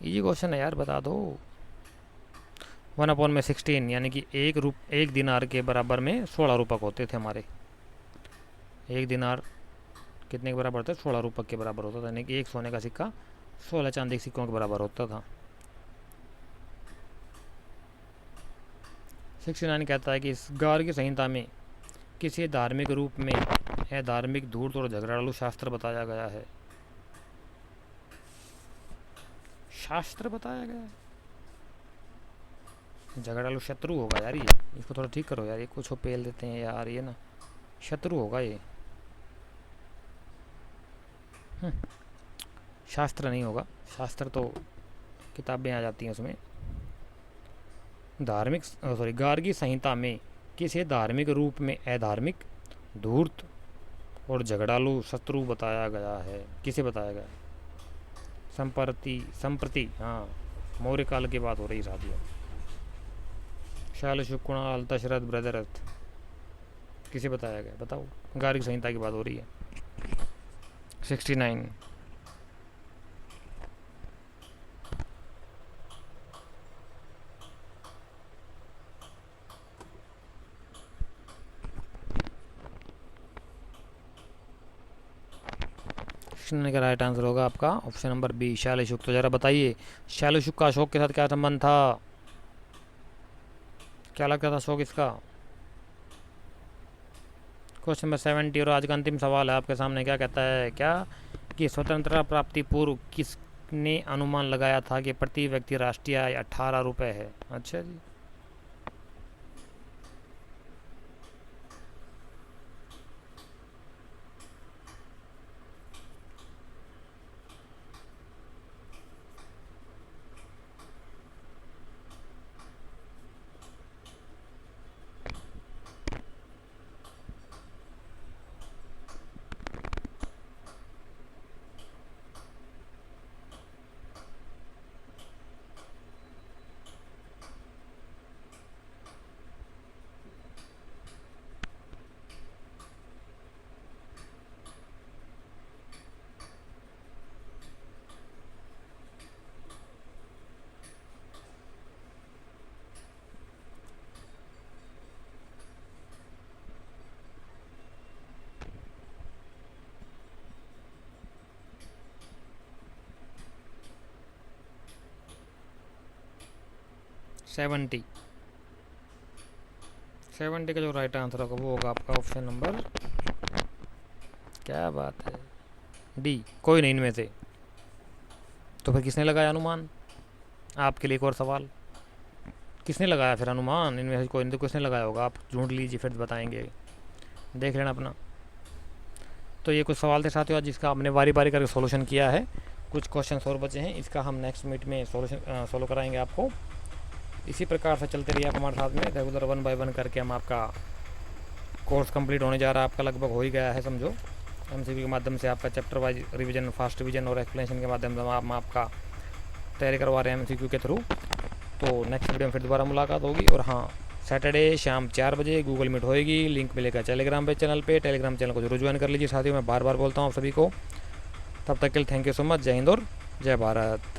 इजी क्वेश्चन है यार, बता दो। 1/16 यानी कि एक दिनार के बराबर में 16 रूपक होते थे हमारे। एक दिनार कितने के बराबर होता है, 16 रूपक के बराबर होता था। यानी कि एक सोने का सिक्का 16 चांदी के सिक्कों के बराबर होता था। 69 कहता है कि इस गार्गी संहिता में किसी धार्मिक रूप में है धार्मिक धूर्त और झगड़ालू शास्त्र बताया गया है। शास्त्र बताया गया है। झगड़ालू शत्रु होगा यार ये, इसको थोड़ा ठीक करो यार, ये कुछ पेल देते हैं यार, ये ना शत्रु होगा ये। शास्त्र नहीं होगा, शास्त्र तो किताबें आ जाती हैं उसमें। धार्मिक सॉरी, गार्गी संहिता में किसे धार्मिक रूप में अधार्मिक, धूर्त और झगड़ालू शत्रु बताया गया है? किसे बताया गया? संप्रति हाँ, मौर्य काल की बात हो रही साथियों। शैल शुक कुणाल दशरथ ब्रदरथ, किसे बताया गया बताओ? गार्गी संहिता की बात हो रही है। 69। का राइट आंसर होगा आपका ऑप्शन नंबर बी, शैलशुक। तो जरा बताइए शैलशुक का अशोक के साथ क्या संबंध था? क्या लगता था अशोक इसका? क्वेश्चन नंबर 70 और आज का अंतिम सवाल है आपके सामने। क्या कहता है? क्या कि स्वतंत्रता प्राप्ति पूर्व किसने अनुमान लगाया था कि प्रति व्यक्ति राष्ट्रीय आय 18 रुपये है? अच्छा जी। सेवेंटी का जो राइट आंसर होगा वो होगा आपका ऑप्शन नंबर, क्या बात है, डी, कोई नहीं इनमें से। तो फिर किसने लगाया अनुमान? आपके लिए एक और सवाल, किसने लगाया फिर अनुमान? इनमें से कोई नहीं तो किसने लगाया होगा? आप ढूंढ लीजिए फिर बताएंगे, देख लेना अपना। तो ये कुछ सवाल थे साथियों जिसका हमने बारी बारी करके सॉल्यूशन किया है। कुछ क्वेश्चन और बचे हैं, इसका हम नेक्स्ट मीट में सॉल्व कराएंगे आपको। इसी प्रकार से चलते रहिए आप हमारे साथ में, रेगुलर 1 बाय 1 करके हम आपका कोर्स कंप्लीट होने जा रहा है। आपका लगभग हो ही गया है समझो। एमसीक्यू के माध्यम से आपका chapter wise revision, fast revision और एक्सप्लेनेशन के माध्यम से हम आपका तैयारी करवा रहे हैं एमसीक्यू के थ्रू। तो नेक्स्ट वीडियो में फिर दोबारा मुलाकात होगी। और हाँ, सैटरडे शाम 4 बजे गूगल मीट होएगी, लिंक मिलेगा टेलीग्राम पे चैनल पे। टेलीग्राम चैनल को जरूर ज्वाइन कर लीजिए साथियों, मैं बार बार बोलता हूँ आप सभी को। तब तक के लिए थैंक यू सो मच। जय हिंद और जय भारत।